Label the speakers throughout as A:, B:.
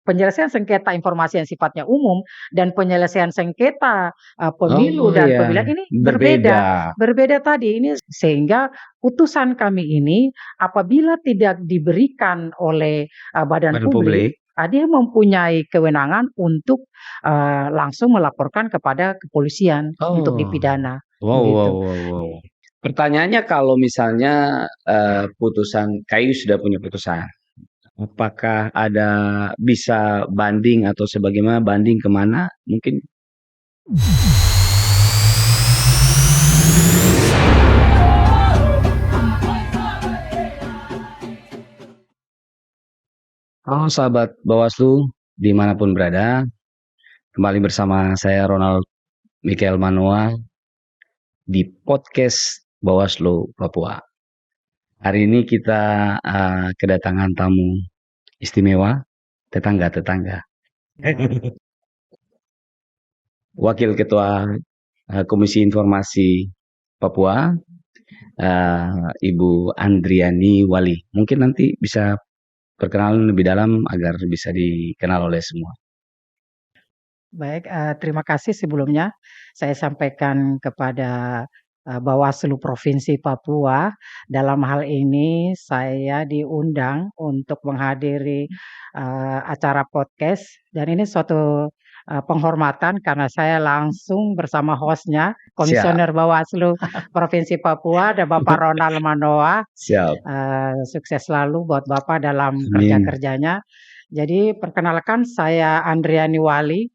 A: penyelesaian sengketa informasi yang sifatnya umum dan penyelesaian sengketa pemilu
B: Oh
A: dan
B: ya,
A: pemilihan ini
B: berbeda.
A: berbeda tadi ini, sehingga putusan kami ini apabila tidak diberikan oleh badan
B: Badan
A: publik,
B: publik.
A: dia mempunyai kewenangan untuk langsung melaporkan kepada kepolisian untuk
B: Oh,
A: dipidana,
B: wow, wow,
A: begitu.
B: wow, wow. Pertanyaannya kalau misalnya putusan KAI sudah punya putusan, apakah ada bisa banding atau sebagaimana banding kemana? Mungkin. Halo sahabat Bawaslu, dimanapun berada, kembali bersama saya Ronald Mikael Manoa di podcast Bawaslu Papua. Hari ini kita kedatangan tamu istimewa, tetangga-tetangga. Wakil Ketua Komisi Informasi Papua, Ibu Andriani Wali. Mungkin nanti bisa perkenalan lebih dalam agar bisa dikenal oleh semua.
A: Baik, terima kasih sebelumnya saya sampaikan kepada Bawaslu Provinsi Papua. Dalam hal ini saya diundang untuk menghadiri acara podcast dan ini suatu penghormatan karena saya langsung bersama hostnya,
B: Siap,
A: Komisioner Bawaslu Provinsi Papua, ada Bapak Ronald Manoa.
B: siap.
A: Sukses selalu buat Bapak dalam
B: Amin.
A: kerja-kerjanya. Jadi perkenalkan saya Andriani Wali.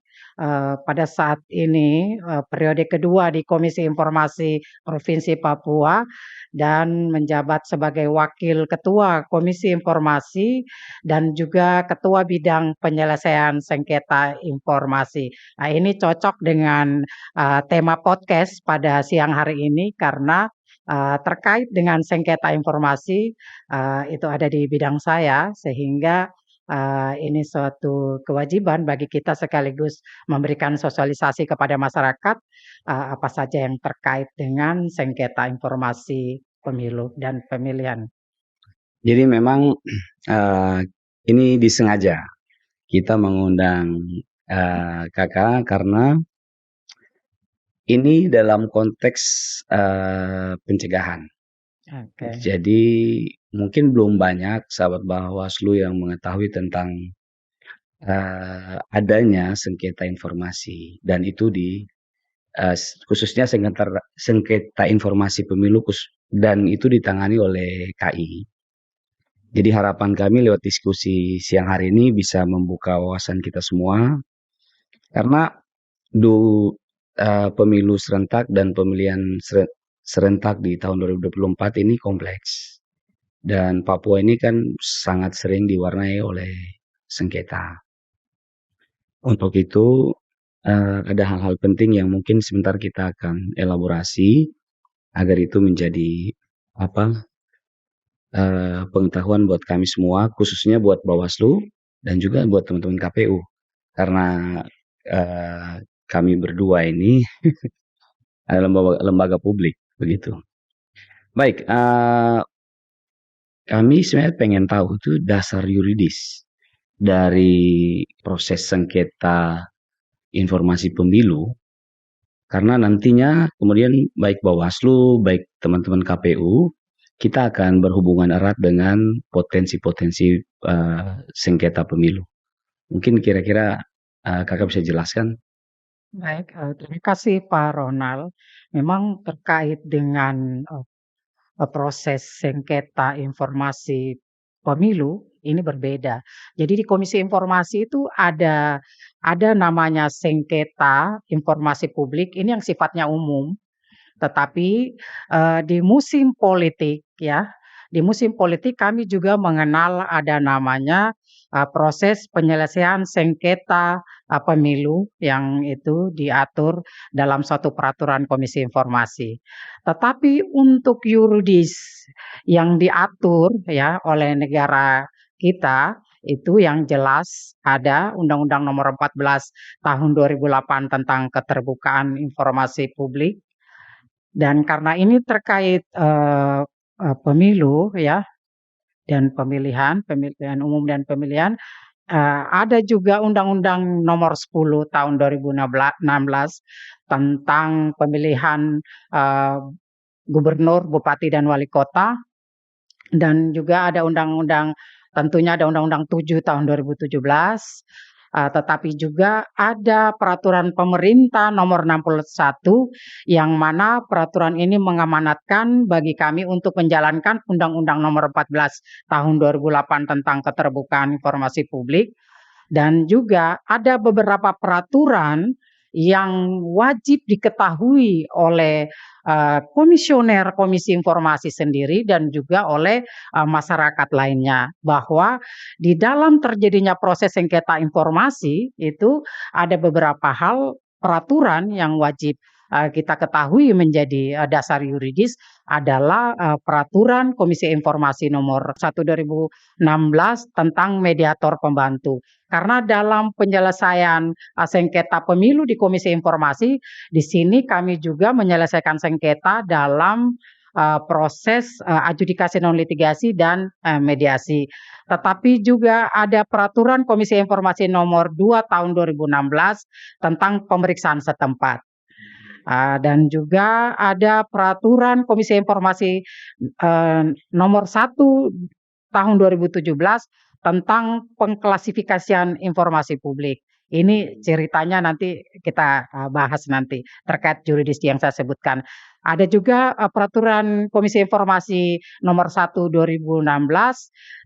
A: Pada saat ini periode kedua di Komisi Informasi Provinsi Papua dan menjabat sebagai Wakil Ketua Komisi Informasi dan juga Ketua Bidang Penyelesaian Sengketa Informasi. Nah, ini cocok dengan tema podcast pada siang hari ini karena terkait dengan sengketa informasi itu ada di bidang saya sehingga ini suatu kewajiban bagi kita sekaligus memberikan sosialisasi kepada masyarakat apa saja yang terkait dengan sengketa informasi pemilu dan pemilihan.
B: Jadi memang ini disengaja kita mengundang kakak karena ini dalam konteks pencegahan.
A: Oke.
B: Jadi mungkin belum banyak sahabat Bawaslu yang mengetahui tentang adanya sengketa informasi dan itu khususnya sengketa informasi pemilu dan itu ditangani oleh KI. Jadi harapan kami lewat diskusi siang hari ini bisa membuka wawasan kita semua karena pemilu serentak dan pemilihan serentak di tahun 2024 ini kompleks. Dan Papua ini kan sangat sering diwarnai oleh sengketa. Untuk itu ada hal-hal penting yang mungkin sebentar kita akan elaborasi agar itu menjadi pengetahuan buat kami semua, khususnya buat Bawaslu dan juga buat teman-teman KPU. Karena kami berdua ini adalah lembaga publik, begitu. Baik, kami sebenarnya pengen tahu itu dasar yuridis dari proses sengketa informasi pemilu, karena nantinya kemudian baik Bawaslu, baik teman-teman KPU, kita akan berhubungan erat dengan potensi-potensi sengketa pemilu. Mungkin kira-kira kakak bisa jelaskan?
A: Baik, terima kasih Pak Ronald. Memang terkait dengan proses sengketa informasi pemilu ini berbeda. Jadi di Komisi Informasi itu ada namanya sengketa informasi publik ini yang sifatnya umum. Tetapi di musim politik ya, di musim politik kami juga mengenal ada namanya proses penyelesaian sengketa pemilu yang itu diatur dalam suatu peraturan Komisi Informasi. Tetapi untuk yuridis yang diatur ya oleh negara kita itu yang jelas ada Undang-Undang Nomor 14 Tahun 2008 tentang keterbukaan informasi publik dan karena ini terkait pemilu ya dan pemilihan umum dan pemilihan, Ada juga Undang-Undang Nomor 10 Tahun 2016 tentang pemilihan gubernur, bupati, dan wali kota, dan juga ada tentunya ada Undang-Undang 7 Tahun 2017. Tetapi juga ada peraturan pemerintah nomor 61 yang mana peraturan ini mengamanatkan bagi kami untuk menjalankan Undang-Undang nomor 14 tahun 2008 tentang keterbukaan informasi publik, dan juga ada beberapa peraturan yang wajib diketahui oleh komisioner Komisi Informasi sendiri dan juga oleh masyarakat lainnya, bahwa di dalam terjadinya proses sengketa informasi itu ada beberapa hal peraturan yang wajib kita ketahui menjadi dasar yuridis adalah peraturan Komisi Informasi nomor 1 2016 tentang mediator pembantu. Karena dalam penyelesaian sengketa pemilu di Komisi Informasi, di sini kami juga menyelesaikan sengketa dalam proses adjudikasi non litigasi dan mediasi. Tetapi juga ada peraturan Komisi Informasi nomor 2 tahun 2016 tentang pemeriksaan setempat. Dan juga ada peraturan Komisi Informasi nomor 1 tahun 2017 tentang pengklasifikasian informasi publik. Ini ceritanya nanti kita bahas nanti terkait yuridis yang saya sebutkan. Ada juga peraturan Komisi Informasi nomor 1 2016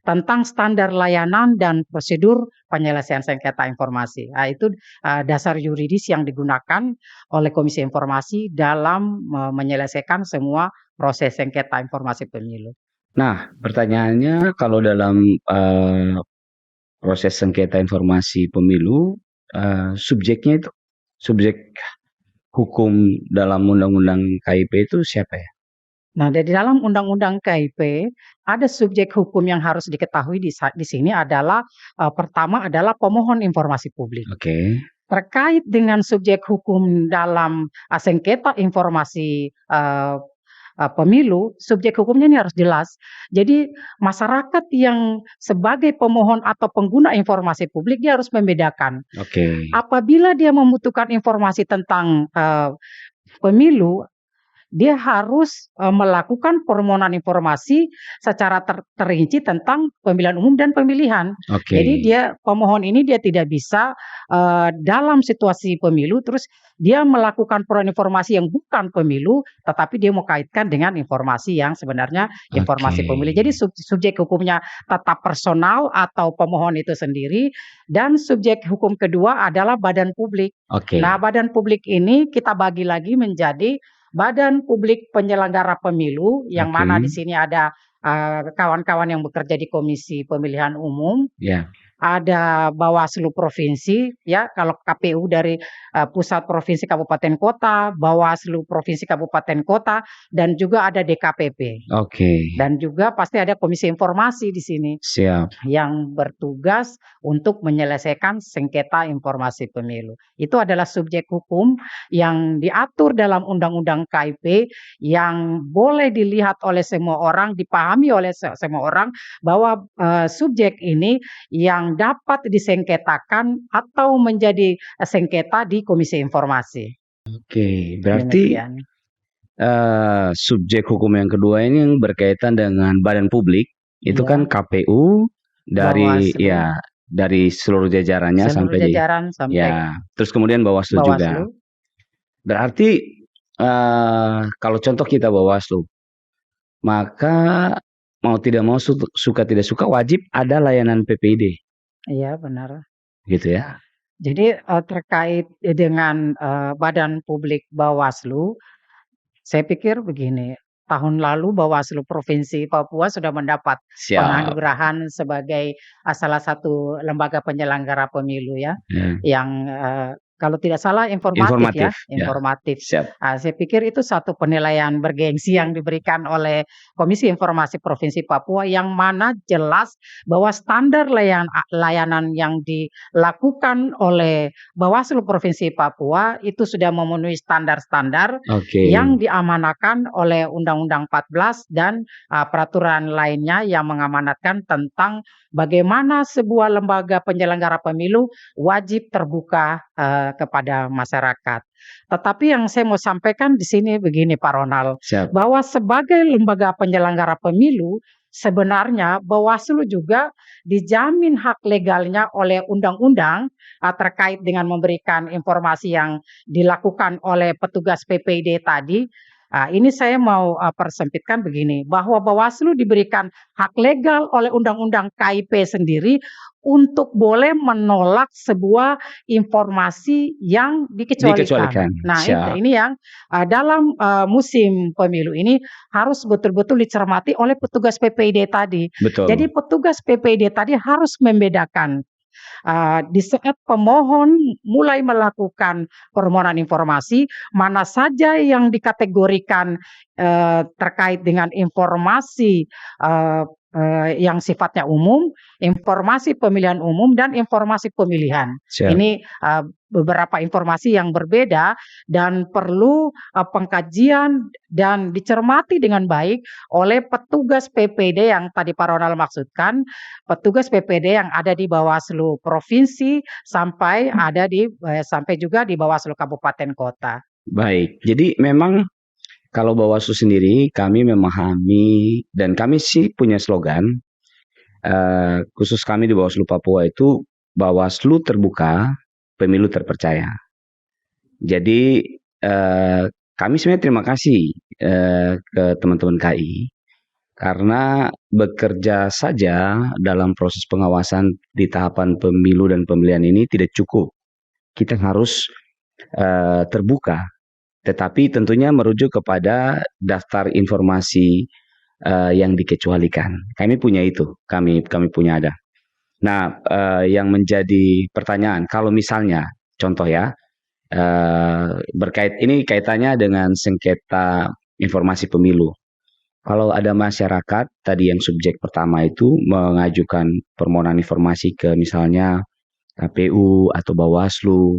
A: tentang standar layanan dan prosedur penyelesaian sengketa informasi. Itu dasar yuridis yang digunakan oleh Komisi Informasi dalam menyelesaikan semua proses sengketa informasi pemilu.
B: Nah, pertanyaannya kalau dalam proses sengketa informasi pemilu, subjeknya itu subjek hukum dalam Undang-Undang KIP itu siapa ya?
A: Nah, di dalam Undang-Undang KIP ada subjek hukum yang harus diketahui di sini adalah pertama adalah pemohon informasi publik.
B: Oke.
A: Terkait dengan subjek hukum dalam sengketa informasi pemilu, subjek hukumnya ini harus jelas. Jadi masyarakat yang sebagai pemohon atau pengguna informasi publik dia harus membedakan.
B: Oke.
A: Apabila dia membutuhkan informasi tentang pemilu, dia harus melakukan permohonan informasi secara terinci tentang pemilihan umum dan pemilihan.
B: Oke.
A: Jadi pemohon ini dia tidak bisa dalam situasi pemilu terus dia melakukan permohonan informasi yang bukan pemilu, tetapi dia mau kaitkan dengan informasi yang sebenarnya informasi pemilu. Jadi subjek hukumnya tetap personal atau pemohon itu sendiri, dan subjek hukum kedua adalah badan publik.
B: Oke.
A: Nah, badan publik ini kita bagi lagi menjadi Badan Publik Penyelenggara Pemilu, yang mana di sini ada kawan-kawan yang bekerja di Komisi Pemilihan Umum.
B: Ya.
A: Ada Bawaslu Provinsi, ya, kalau KPU dari pusat provinsi kabupaten kota, Bawaslu Provinsi kabupaten kota, dan juga ada DKPP.
B: Oke.
A: Dan juga pasti ada Komisi Informasi di sini.
B: Siap.
A: Yang bertugas untuk menyelesaikan sengketa informasi pemilu. Itu adalah subjek hukum yang diatur dalam Undang-Undang KIP yang boleh dilihat oleh semua orang, dipahami oleh semua orang bahwa subjek ini yang dapat disengketakan atau menjadi sengketa di Komisi Informasi.
B: Oke, berarti subjek hukum yang kedua ini yang berkaitan dengan badan publik itu kan KPU dari Bawaslu. Ya dari seluruh jajarannya sampai terus kemudian Bawaslu juga. Berarti kalau contoh kita Bawaslu, maka mau tidak mau suka tidak suka wajib ada layanan PPID.
A: Iya, benar.
B: Gitu ya.
A: Jadi terkait dengan Badan Publik Bawaslu, saya pikir begini, tahun lalu Bawaslu Provinsi Papua sudah mendapat penganugerahan sebagai salah satu lembaga penyelenggara pemilu, ya, yang kalau tidak salah informatif ya,
B: Informatif, ya.
A: informatif.
B: Siap.
A: Saya pikir itu satu penilaian bergengsi yang diberikan oleh Komisi Informasi Provinsi Papua yang mana jelas bahwa standar layanan yang dilakukan oleh Bawaslu Provinsi Papua itu sudah memenuhi standar-standar
B: Oke.
A: yang diamanahkan oleh Undang-Undang 14 dan peraturan lainnya yang mengamanatkan tentang bagaimana sebuah lembaga penyelenggara pemilu wajib terbuka kepada masyarakat. Tetapi yang saya mau sampaikan di sini begini Pak Ronald,
B: Siap.
A: bahwa sebagai lembaga penyelenggara pemilu sebenarnya Bawaslu juga dijamin hak legalnya oleh undang-undang terkait dengan memberikan informasi yang dilakukan oleh petugas PPD tadi. Ini saya mau persempitkan begini, bahwa Bawaslu diberikan hak legal oleh Undang-Undang KIP sendiri untuk boleh menolak sebuah informasi yang dikecualikan.
B: Dikecualikan.
A: Nah,
B: Siap.
A: ini yang dalam musim pemilu ini harus betul-betul dicermati oleh petugas PPD tadi.
B: Betul.
A: Jadi petugas PPD tadi harus membedakan di saat pemohon mulai melakukan permohonan informasi, mana saja yang dikategorikan terkait dengan informasi yang sifatnya umum, informasi pemilihan umum, dan informasi pemilihan.
B: Siap.
A: Ini beberapa informasi yang berbeda dan perlu pengkajian dan dicermati dengan baik oleh petugas PPD yang tadi Pak Ronald maksudkan, petugas PPD yang ada di Bawaslu provinsi sampai sampai juga di Bawaslu kabupaten kota.
B: Baik. Jadi memang kalau Bawaslu sendiri kami memahami dan kami sih punya slogan khusus kami di Bawaslu Papua itu Bawaslu terbuka, pemilu terpercaya. Jadi kami sebenarnya terima kasih ke teman-teman KI karena bekerja saja dalam proses pengawasan di tahapan pemilu dan pemilihan ini tidak cukup. Kita harus terbuka, tetapi tentunya merujuk kepada daftar informasi yang dikecualikan. Kami punya itu, kami punya ada. Nah, yang menjadi pertanyaan, kalau misalnya contoh ya, ini kaitannya dengan sengketa informasi pemilu. Kalau ada masyarakat tadi yang subjek pertama itu mengajukan permohonan informasi ke misalnya KPU atau Bawaslu,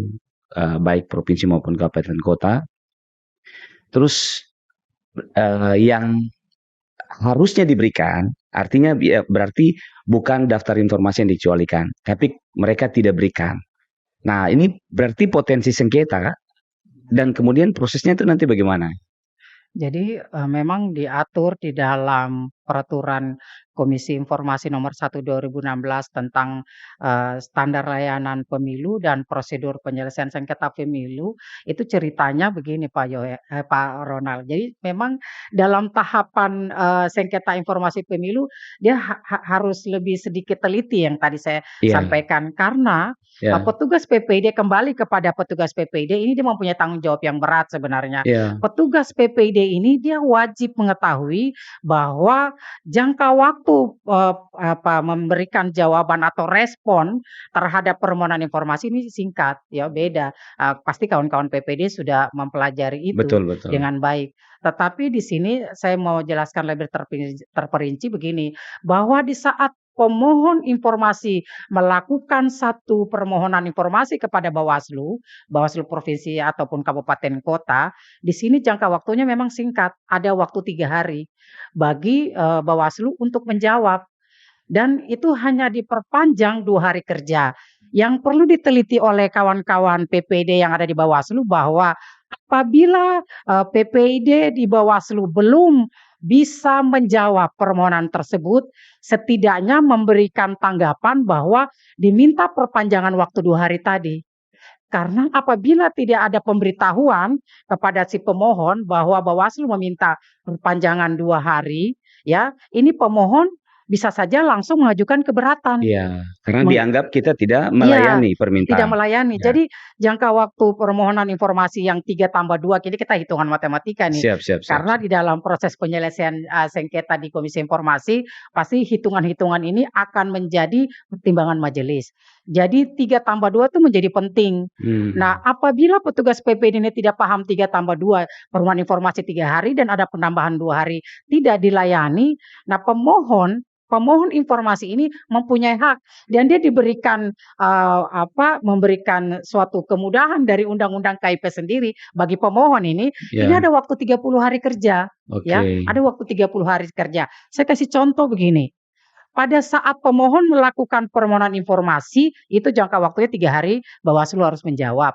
B: baik provinsi maupun kabupaten kota, terus yang harusnya diberikan, artinya berarti bukan daftar informasi yang dikecualikan, tapi mereka tidak berikan. Nah, ini berarti potensi sengketa, dan kemudian prosesnya itu nanti bagaimana?
A: Jadi memang diatur di dalam peraturan Komisi Informasi Nomor 1 2016 tentang standar layanan pemilu dan prosedur penyelesaian sengketa pemilu. Itu ceritanya begini Pak Ronald. Jadi memang dalam tahapan sengketa informasi pemilu dia harus lebih sedikit teliti yang tadi saya sampaikan karena petugas PPD kembali kepada petugas PPD ini dia mempunyai tanggung jawab yang berat sebenarnya. Petugas PPD ini dia wajib mengetahui bahwa jangka waktu memberikan jawaban atau respon terhadap permohonan informasi ini singkat, ya beda. Pasti kawan-kawan PPD sudah mempelajari itu dengan baik. Tetapi di sini saya mau jelaskan lebih terperinci begini, bahwa di saat pemohon informasi melakukan satu permohonan informasi kepada Bawaslu provinsi ataupun kabupaten kota, di sini jangka waktunya memang singkat, ada waktu 3 hari bagi Bawaslu untuk menjawab. Dan itu hanya diperpanjang 2 hari kerja. Yang perlu diteliti oleh kawan-kawan PPD yang ada di Bawaslu bahwa apabila PPD di Bawaslu belum bisa menjawab permohonan tersebut, setidaknya memberikan tanggapan bahwa diminta perpanjangan waktu 2 hari tadi. Karena apabila tidak ada pemberitahuan kepada si pemohon bahwa Bawaslu meminta perpanjangan 2 hari, ya, ini pemohon bisa saja langsung mengajukan keberatan.
B: Iya, karena
A: Meng
B: dianggap kita tidak
A: Iya,
B: melayani
A: tidak
B: permintaan.
A: melayani.
B: Ya,
A: Jadi jangka waktu permohonan informasi yang 3 tambah 2, kini kita hitungan matematika nih.
B: siap siap siap
A: Karena
B: siap.
A: di dalam proses penyelesaian, sengketa di Komisi Informasi, pasti hitungan-hitungan ini akan menjadi pertimbangan majelis. Jadi 3 tambah 2 itu menjadi penting. Nah,
B: Hmm,
A: apabila petugas PPD ini tidak paham 3 tambah 2, permohonan informasi 3 hari dan ada penambahan 2 hari tidak dilayani, nah pemohon informasi ini mempunyai hak dan dia diberikan memberikan suatu kemudahan dari Undang-Undang KIP sendiri bagi pemohon ini
B: ya,
A: ada waktu 30 hari kerja, ya,
B: oke,
A: ada waktu 30 hari kerja. Saya kasih contoh begini, pada saat pemohon melakukan permohonan informasi, itu jangka waktunya 3 hari, Bawaslu harus menjawab.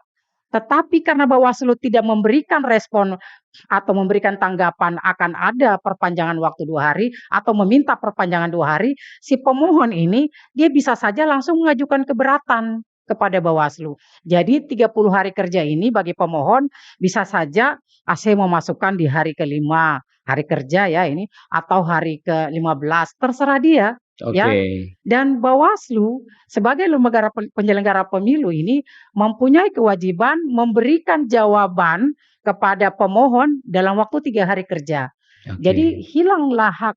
A: Tetapi karena Bawaslu tidak memberikan respon atau memberikan tanggapan akan ada perpanjangan waktu 2 hari atau meminta perpanjangan 2 hari, si pemohon ini dia bisa saja langsung mengajukan keberatan kepada Bawaslu. Jadi 30 hari kerja ini bagi pemohon bisa saja AC memasukkan di hari kelima hari kerja ya ini atau hari ke-15 terserah dia
B: oke,
A: ya. Dan Bawaslu sebagai lembaga penyelenggara pemilu ini mempunyai kewajiban memberikan jawaban kepada pemohon dalam waktu 3 hari kerja.
B: oke,
A: Jadi hilanglah hak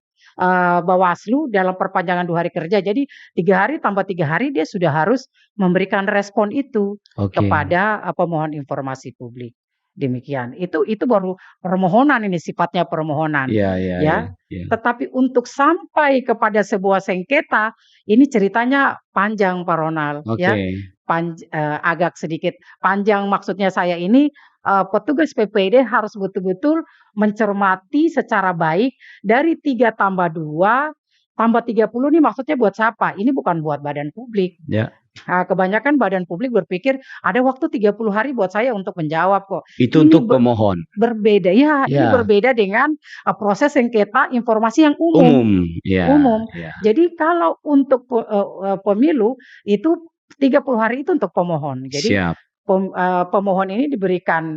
A: Bawaslu dalam perpanjangan 2 hari kerja. Jadi 3 hari tambah 3 hari dia sudah harus memberikan respon itu
B: oke.
A: kepada pemohon informasi publik. Demikian. Itu baru permohonan ini sifatnya permohonan,
B: Iya iya iya
A: ya.
B: iya.
A: Tetapi untuk sampai kepada sebuah sengketa ini ceritanya panjang Pak Ronald,
B: Oke,
A: ya. Agak sedikit panjang maksudnya saya ini petugas PPD harus betul-betul mencermati secara baik dari 3 tambah 2 tambah 30 nih maksudnya buat siapa? Ini bukan buat badan publik.
B: ya.
A: Kebanyakan badan publik berpikir ada waktu 30 hari buat saya untuk menjawab kok.
B: Itu
A: Ini
B: untuk pemohon.
A: berbeda ya, ini
B: Ya,
A: berbeda dengan proses sengketa informasi yang umum.
B: umum. Ya,
A: Umum.
B: ya.
A: Jadi kalau untuk pemilu itu 30 hari itu untuk pemohon. Jadi
B: Siap.
A: pemohon ini diberikan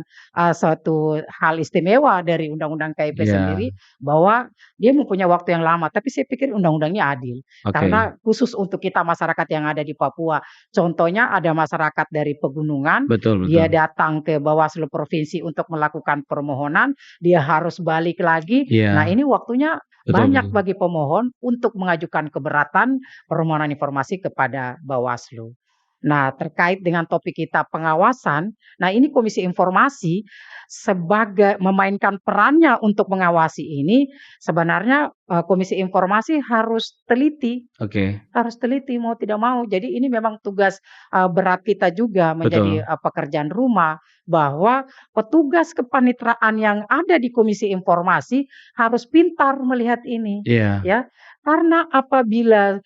A: suatu hal istimewa dari Undang-Undang KIP
B: Ya,
A: sendiri bahwa dia mempunyai waktu yang lama, tapi saya pikir undang-undangnya adil.
B: oke.
A: Karena khusus untuk kita masyarakat yang ada di Papua, contohnya ada masyarakat dari pegunungan,
B: Betul
A: dia
B: betul.
A: datang ke Bawaslu provinsi untuk melakukan permohonan, dia harus balik lagi. Nah,
B: Iya,
A: ini waktunya
B: betul
A: banyak
B: betul.
A: bagi pemohon untuk mengajukan keberatan permohonan informasi kepada Bawaslu. Nah, terkait dengan topik kita pengawasan, nah ini Komisi Informasi sebagai memainkan perannya untuk mengawasi ini, sebenarnya Komisi Informasi
B: Oke,
A: harus teliti mau tidak mau. Jadi ini memang tugas berat kita juga menjadi
B: betul.
A: pekerjaan rumah bahwa petugas kepanitraan yang ada di Komisi Informasi harus pintar melihat ini,
B: Iya,
A: ya. Karena apabila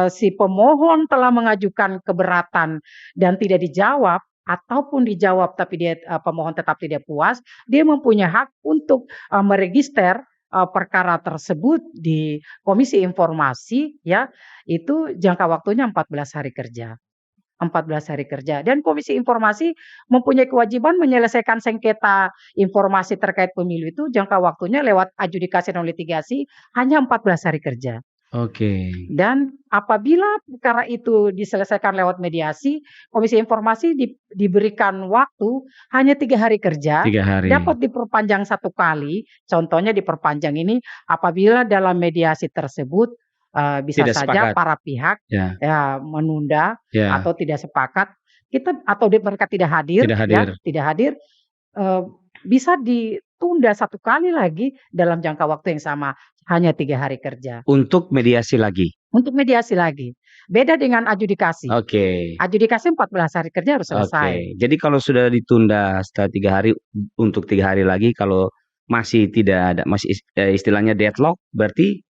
A: si pemohon telah mengajukan keberatan dan tidak dijawab ataupun dijawab tapi pemohon tetap tidak puas, dia mempunyai hak untuk meregister perkara tersebut di Komisi Informasi ya, itu jangka waktunya 14 hari kerja. 14 hari kerja dan Komisi Informasi mempunyai kewajiban menyelesaikan sengketa informasi terkait pemilu itu jangka waktunya lewat adjudikasi dan litigasi hanya 14 hari kerja.
B: oke.
A: Dan apabila perkara itu diselesaikan lewat mediasi, Komisi Informasi diberikan waktu hanya 3 hari kerja,
B: 3 hari.
A: dapat diperpanjang 1 kali. Contohnya diperpanjang ini apabila dalam mediasi tersebut bisa
B: Tidak
A: saja
B: sepakat.
A: para pihak
B: Ya,
A: ya menunda
B: ya.
A: atau tidak sepakat, atau mereka tidak hadir,
B: Tidak
A: ya,
B: hadir.
A: tidak hadir, eee, bisa ditunda 1 kali lagi dalam jangka waktu yang sama, hanya 3 hari kerja.
B: Untuk mediasi lagi.
A: Untuk mediasi lagi. Beda dengan adjudikasi.
B: Oke.
A: Adjudikasi 14 hari kerja harus selesai.
B: Oke. Jadi kalau sudah ditunda setelah 3 hari untuk 3 hari lagi, kalau masih tidak ada, masih istilahnya deadlock, berarti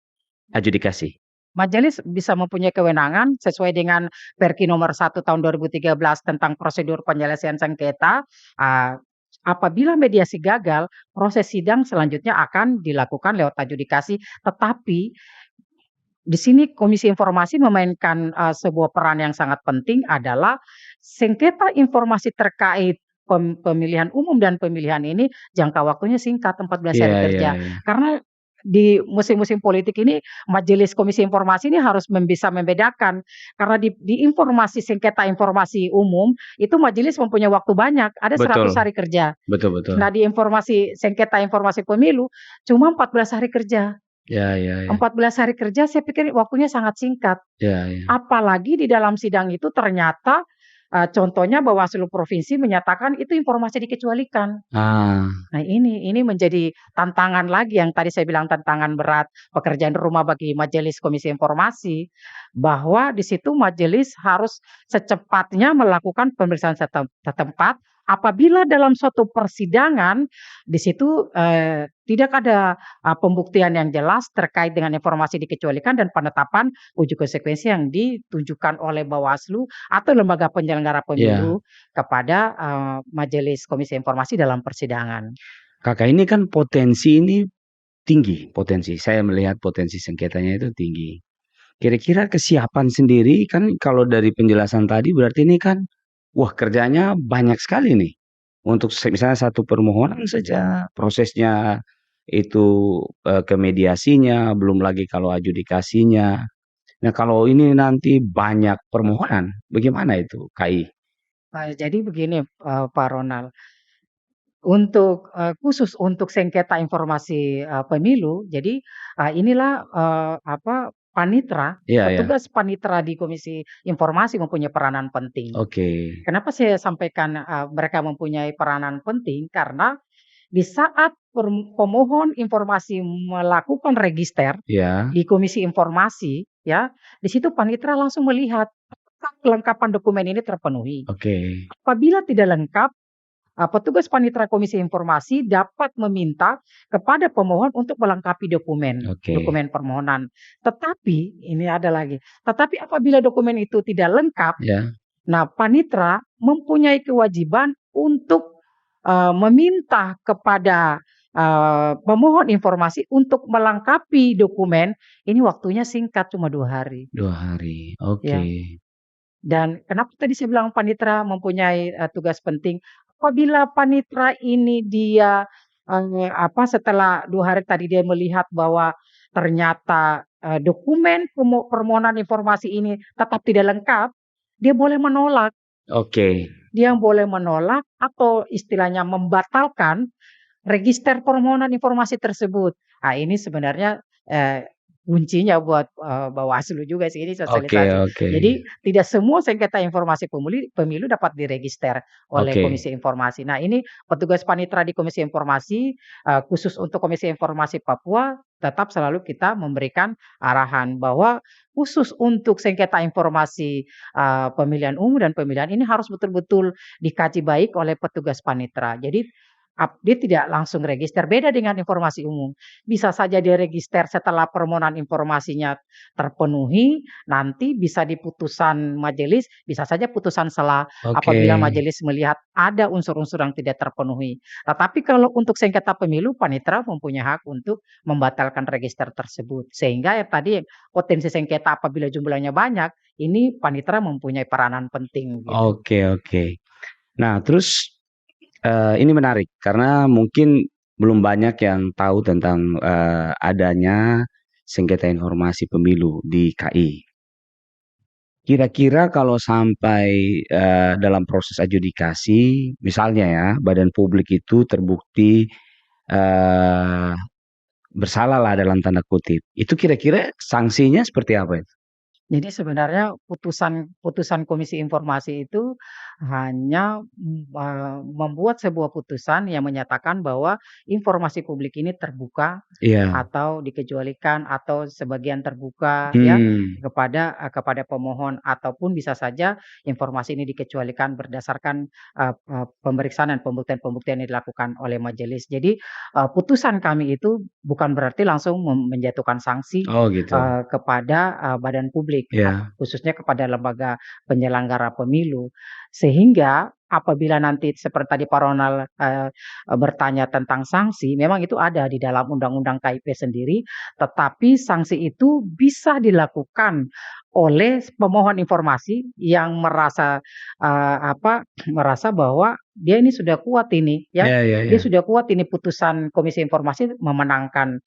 B: adjudikasi.
A: Majelis bisa mempunyai kewenangan sesuai dengan Perki nomor 1 tahun 2013 tentang prosedur penyelesaian sengketa, eee, apabila mediasi gagal, proses sidang selanjutnya akan dilakukan lewat adjudikasi. Tetapi di sini Komisi Informasi memainkan sebuah peran yang sangat penting adalah sengketa informasi terkait pemilihan umum dan pemilihan ini jangka waktunya singkat 14
B: Iya
A: hari
B: iya
A: kerja.
B: iya.
A: Karena di musim-musim politik ini Majelis Komisi Informasi ini harus bisa membedakan karena di informasi sengketa informasi umum itu majelis mempunyai waktu banyak, ada 100
B: Betul,
A: hari kerja.
B: betul, betul.
A: Nah, di informasi sengketa informasi pemilu cuma 14 hari kerja.
B: Ya, ya, ya.
A: 14 hari kerja saya pikir waktunya sangat singkat.
B: Ya, ya.
A: Apalagi di dalam sidang itu ternyata contohnya Bawaslu Provinsi menyatakan itu informasi dikecualikan.
B: Ah,
A: Nah, ini menjadi tantangan lagi yang tadi saya bilang tantangan berat pekerjaan rumah bagi Majelis Komisi Informasi, bahwa di situ majelis harus secepatnya melakukan pemeriksaan setempat apabila dalam suatu persidangan di situ tidak ada pembuktian yang jelas terkait dengan informasi dikecualikan dan penetapan uji konsekuensi yang ditunjukkan oleh Bawaslu atau lembaga penyelenggara
B: ya.
A: pemilu kepada Majelis Komisi Informasi dalam persidangan.
B: Kakak ini kan potensi ini tinggi, potensi. Saya melihat potensi sengketanya itu tinggi. Kira-kira kesiapan sendiri kan kalau dari penjelasan tadi berarti ini kan, wah kerjanya banyak sekali nih. Untuk misalnya satu permohonan saja prosesnya itu ke mediasinya, belum lagi kalau adjudikasinya. Nah kalau ini nanti banyak permohonan, bagaimana itu KI?
A: Jadi begini, Pak Ronald, khusus untuk sengketa informasi, pemilu, jadi, inilah, panitra,
B: Iya ya,
A: petugas panitra di Komisi Informasi mempunyai peranan penting.
B: oke,
A: Kenapa saya sampaikan, mereka mempunyai peranan penting, karena di saat pemohon informasi melakukan register
B: ya,
A: di Komisi Informasi, ya, di situ panitra langsung melihat apakah kelengkapan dokumen ini terpenuhi.
B: oke,
A: Apabila tidak lengkap, petugas panitera Komisi Informasi dapat meminta kepada pemohon untuk melengkapi dokumen,
B: oke,
A: dokumen permohonan. Tetapi, ini ada lagi, tetapi apabila dokumen itu tidak lengkap,
B: ya,
A: nah panitera mempunyai kewajiban untuk meminta kepada pemohon informasi untuk melengkapi dokumen, ini waktunya singkat cuma 2 hari.
B: 2 hari, oke,
A: Ya. Dan kenapa tadi saya bilang panitera mempunyai, tugas penting, apabila panitera ini dia, setelah 2 hari tadi dia melihat bahwa ternyata, dokumen permohonan informasi ini tetap tidak lengkap, dia boleh menolak.
B: oke,
A: Dia boleh menolak atau istilahnya membatalkan register permohonan informasi tersebut. Ini sebenarnya, kuncinya buat, Bawaslu juga sih ini
B: oke,
A: sosialisasi.
B: oke,
A: Jadi tidak semua sengketa informasi pemilu dapat diregister oleh
B: oke,
A: Komisi Informasi. Nah, ini petugas panitera di Komisi Informasi, khusus untuk Komisi Informasi Papua tetap selalu kita memberikan arahan bahwa khusus untuk sengketa informasi, pemilihan umum dan pemilihan ini harus betul-betul dikaji baik oleh petugas panitera. Jadi dia tidak langsung register, beda dengan informasi umum. Bisa saja dia register setelah permohonan informasinya terpenuhi, nanti bisa di putusan majelis, bisa saja putusan selah
B: oke,
A: apabila majelis melihat ada unsur-unsur yang tidak terpenuhi. Tetapi kalau untuk sengketa pemilu, panitera mempunyai hak untuk membatalkan register tersebut. Sehingga ya tadi potensi sengketa apabila jumlahnya banyak, ini panitera mempunyai peranan penting gitu.
B: oke, oke. Nah terus ini menarik karena mungkin belum banyak yang tahu tentang, adanya sengketa informasi pemilu di KI. Kira-kira kalau sampai, dalam proses adjudikasi, misalnya ya, badan publik itu terbukti, eee, "bersalah" lah dalam tanda kutip, itu kira-kira sanksinya seperti apa itu?
A: Jadi sebenarnya putusan putusan Komisi Informasi itu hanya, membuat sebuah putusan yang menyatakan bahwa informasi publik ini terbuka
B: Iya,
A: atau dikecualikan atau sebagian terbuka ya
B: hmm,
A: kepada pemohon ataupun bisa saja informasi ini dikecualikan berdasarkan, pemeriksaan dan pembuktian-pembuktian yang dilakukan oleh majelis. Jadi, putusan kami itu bukan berarti langsung menjatuhkan sanksi
B: oh gitu,
A: kepada, badan publik,
B: iya,
A: khususnya kepada lembaga penyelenggara pemilu. Sehingga apabila nanti seperti tadi Pak Ronald bertanya tentang sanksi, memang itu ada di dalam Undang-Undang KIP sendiri, tetapi sanksi itu bisa dilakukan oleh pemohon informasi yang merasa merasa bahwa dia ini sudah kuat ini ya,
B: Ya, ya,
A: dia
B: ya.
A: sudah kuat ini putusan Komisi Informasi memenangkan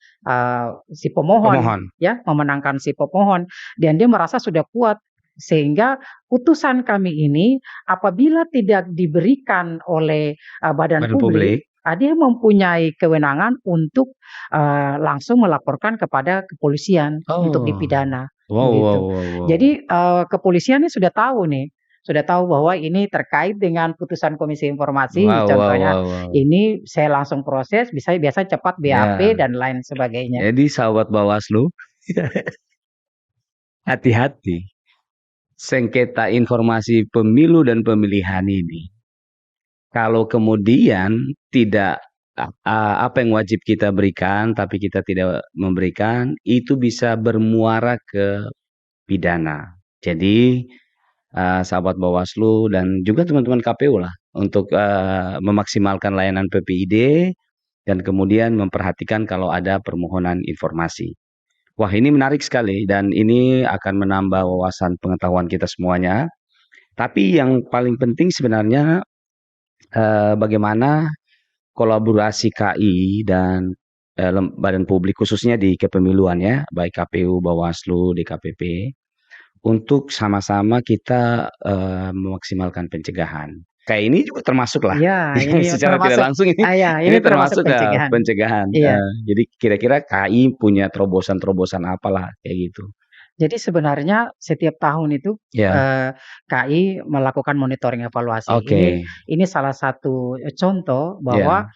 A: si pemohon
B: Pemohon.
A: ya, memenangkan si pemohon dan dia merasa sudah kuat sehingga putusan kami ini apabila tidak diberikan oleh badan
B: Badan
A: publik,
B: publik.
A: dia mempunyai kewenangan untuk langsung melaporkan kepada kepolisian untuk
B: Oh.
A: dipidana,
B: Wow, wow,
A: begitu.
B: wow, wow.
A: Jadi kepolisian ini sudah tahu nih, sudah tahu bahwa ini terkait dengan putusan Komisi Informasi,
B: Wow, wow,
A: contohnya
B: wow, wow.
A: ini saya langsung proses, biasa cepat BAP
B: Ya.
A: dan lain sebagainya.
B: Jadi sahabat Bawaslu, hati-hati. Sengketa informasi pemilu dan pemilihan ini, kalau kemudian tidak apa yang wajib kita berikan, tapi kita tidak memberikan, itu bisa bermuara ke pidana. Jadi sahabat Bawaslu dan juga teman-teman KPU lah untuk memaksimalkan layanan PPID dan kemudian memperhatikan kalau ada permohonan informasi. Wah, ini menarik sekali dan ini akan menambah wawasan pengetahuan kita semuanya. Tapi yang paling penting sebenarnya bagaimana kolaborasi KI dan badan publik khususnya di kepemiluan ya, baik KPU, Bawaslu, DKPP, untuk sama-sama kita memaksimalkan pencegahan. Kayak ini juga termasuk lah,
A: Iya,
B: yang
A: ini
B: secara tidak
A: termasuk
B: langsung
A: ya,
B: ini
A: ini termasuk
B: termasuk
A: pencegahan.
B: pencegahan.
A: Iya.
B: Jadi kira-kira KI punya terobosan-terobosan apalah kayak gitu.
A: Jadi sebenarnya setiap tahun itu
B: Ya,
A: KI melakukan monitoring evaluasi.
B: oke.
A: Ini salah satu contoh bahwa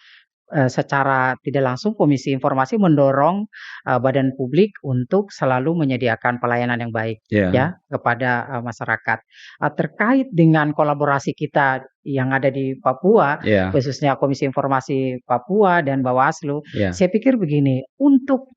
B: Ya,
A: secara tidak langsung Komisi Informasi mendorong badan publik untuk selalu menyediakan pelayanan yang baik
B: ya,
A: ya kepada masyarakat. Terkait dengan kolaborasi kita yang ada di Papua,
B: ya,
A: khususnya Komisi Informasi Papua dan Bawaslu,
B: ya,
A: saya pikir begini, untuk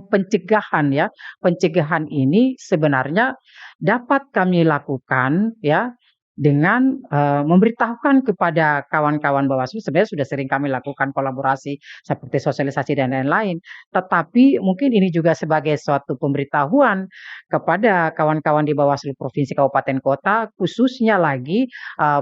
A: pencegahan ya, pencegahan ini sebenarnya dapat kami lakukan ya dengan memberitahukan kepada kawan-kawan Bawaslu, sebenarnya sudah sering kami lakukan kolaborasi seperti sosialisasi dan lain-lain. Tetapi mungkin ini juga sebagai suatu pemberitahuan kepada kawan-kawan di Bawaslu provinsi, kabupaten, kota, khususnya lagi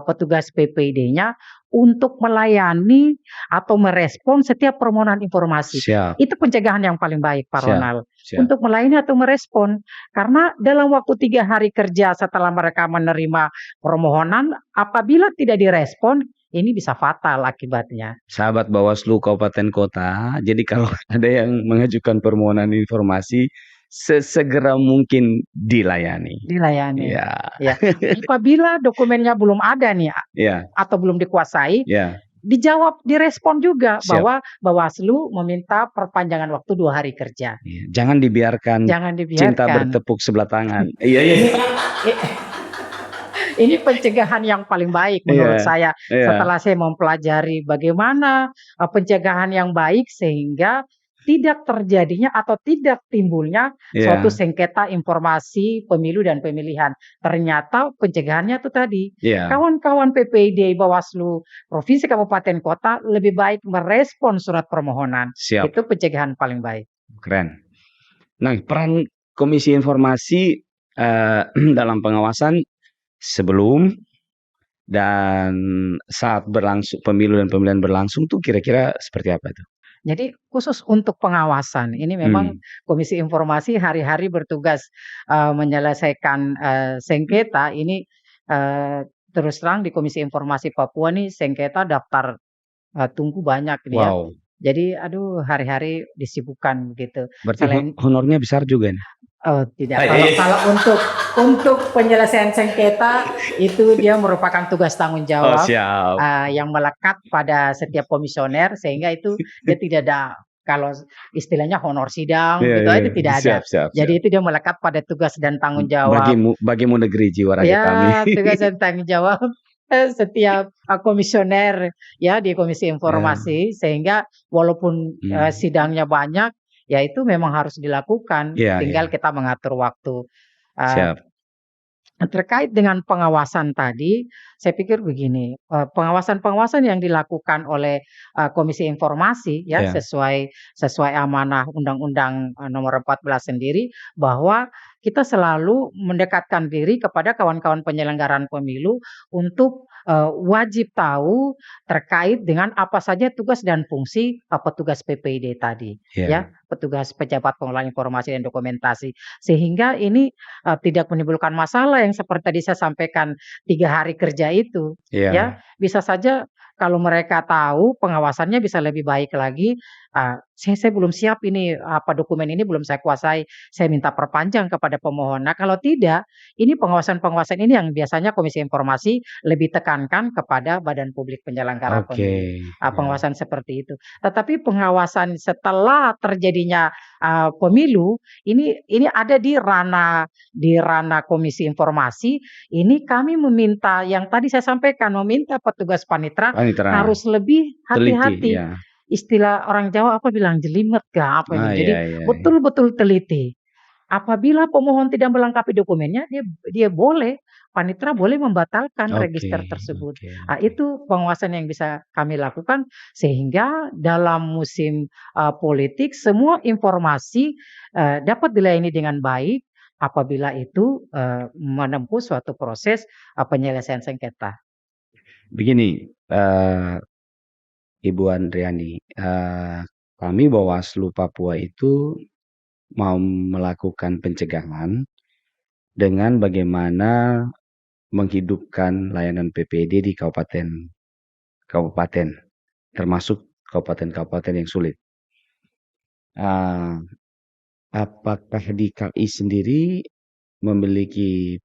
A: petugas PPD-nya untuk melayani atau merespon setiap permohonan informasi.
B: siap,
A: Itu pencegahan yang paling baik, Pak
B: siap,
A: Ronald.
B: siap.
A: Untuk melayani atau merespon. Karena dalam waktu 3 hari kerja setelah mereka menerima permohonan, apabila tidak direspon, ini bisa fatal akibatnya.
B: Sahabat Bawaslu Kabupaten Kota, jadi kalau ada yang mengajukan permohonan informasi, sesegera mungkin dilayani.
A: Dilayani.
B: Ya,
A: Ya. Apabila dokumennya belum ada nih
B: ya,
A: atau belum dikuasai,
B: ya,
A: dijawab, direspon juga
B: siap.
A: bahwa Bawaslu meminta perpanjangan waktu 2 hari kerja.
B: Ya. Jangan dibiarkan
A: Jangan
B: cinta
A: dibiarkan.
B: bertepuk sebelah tangan. Iya, iya.
A: Ini pencegahan yang paling baik menurut
B: Iya,
A: saya.
B: iya.
A: Setelah saya mempelajari bagaimana pencegahan yang baik sehingga tidak terjadinya atau tidak timbulnya suatu
B: Iya,
A: sengketa informasi pemilu dan pemilihan. Ternyata pencegahannya itu tadi.
B: iya,
A: Kawan-kawan PPD Bawaslu Provinsi Kabupaten Kota lebih baik merespon surat permohonan.
B: siap,
A: Itu pencegahan paling baik.
B: keren. Nah, peran Komisi Informasi dalam pengawasan sebelum dan saat berlangsung pemilu dan pemilihan berlangsung tuh kira-kira seperti apa tuh?
A: Jadi khusus untuk pengawasan, ini memang Komisi Informasi hari-hari bertugas menyelesaikan sengketa. Ini terus terang di Komisi Informasi Papua nih sengketa daftar tunggu banyak nih ya.
B: Wow,
A: Jadi aduh hari-hari disibukkan begitu.
B: berarti
A: Selain
B: honornya besar juga nih?
A: tidak, kalau untuk penyelesaian sengketa itu dia merupakan tugas tanggung
B: Oh,
A: jawab
B: siap.
A: yang melekat pada setiap komisioner sehingga itu dia tidak ada kalau istilahnya honor sidang
B: Iya,
A: gitu
B: iya,
A: itu tidak ada.
B: siap, siap,
A: Jadi
B: siap.
A: itu dia melekat pada tugas dan tanggung jawab.
B: Bagimu negeri jiwa rakyat kami.
A: Ya, tugas dan tanggung jawab setiap komisioner ya di Komisi Informasi sehingga walaupun sidangnya banyak ya itu memang harus dilakukan.
B: Iya,
A: Tinggal
B: iya.
A: kita mengatur waktu. Uh,
B: Siap.
A: Terkait dengan pengawasan tadi, saya pikir begini, pengawasan-pengawasan yang dilakukan oleh, Komisi Informasi ya,
B: Ya,
A: sesuai amanah Undang-Undang, Nomor 14 sendiri, bahwa kita selalu mendekatkan diri kepada kawan-kawan penyelenggaraan pemilu untuk, wajib tahu terkait dengan apa saja tugas dan fungsi, petugas PPID tadi, ya,
B: ya,
A: petugas pejabat pengelola informasi dan dokumentasi. Sehingga ini tidak menimbulkan masalah yang seperti tadi saya sampaikan 3 hari kerja itu, ya.
B: ya,
A: Bisa saja kalau mereka tahu pengawasannya bisa lebih baik lagi, "Saya belum siap ini, apa dokumen ini belum saya kuasai, saya minta perpanjang kepada pemohon." Nah, kalau tidak, ini pengawasan-pengawasan ini yang biasanya Komisi Informasi lebih tekankan kepada Badan Publik Penyelenggara
B: oke,
A: Pemilu,
B: ya,
A: pengawasan seperti itu. Tetapi pengawasan setelah terjadinya, pemilu, ini ada di ranah Komisi Informasi, ini kami meminta yang tadi saya sampaikan, meminta petugas panitra
B: panitera,
A: harus lebih
B: teliti,
A: hati-hati.
B: ya.
A: Istilah orang Jawa apa bilang jelimet kah apa ini. Jadi
B: Iya, iya, iya.
A: betul-betul teliti. Apabila pemohon tidak melengkapi dokumennya, dia dia boleh, panitera boleh membatalkan
B: Oke,
A: register tersebut.
B: oke, oke.
A: Itu pengawasan yang bisa kami lakukan sehingga dalam musim, politik semua informasi, dapat dilayani dengan baik apabila itu, menempuh suatu proses, penyelesaian sengketa.
B: Begini, Ibu Andriani, kami Bawaslu Papua itu mau melakukan pencegahan dengan bagaimana menghidupkan layanan PPD di kabupaten, termasuk kabupaten-kabupaten yang sulit. Ah, apakah di KI sendiri memiliki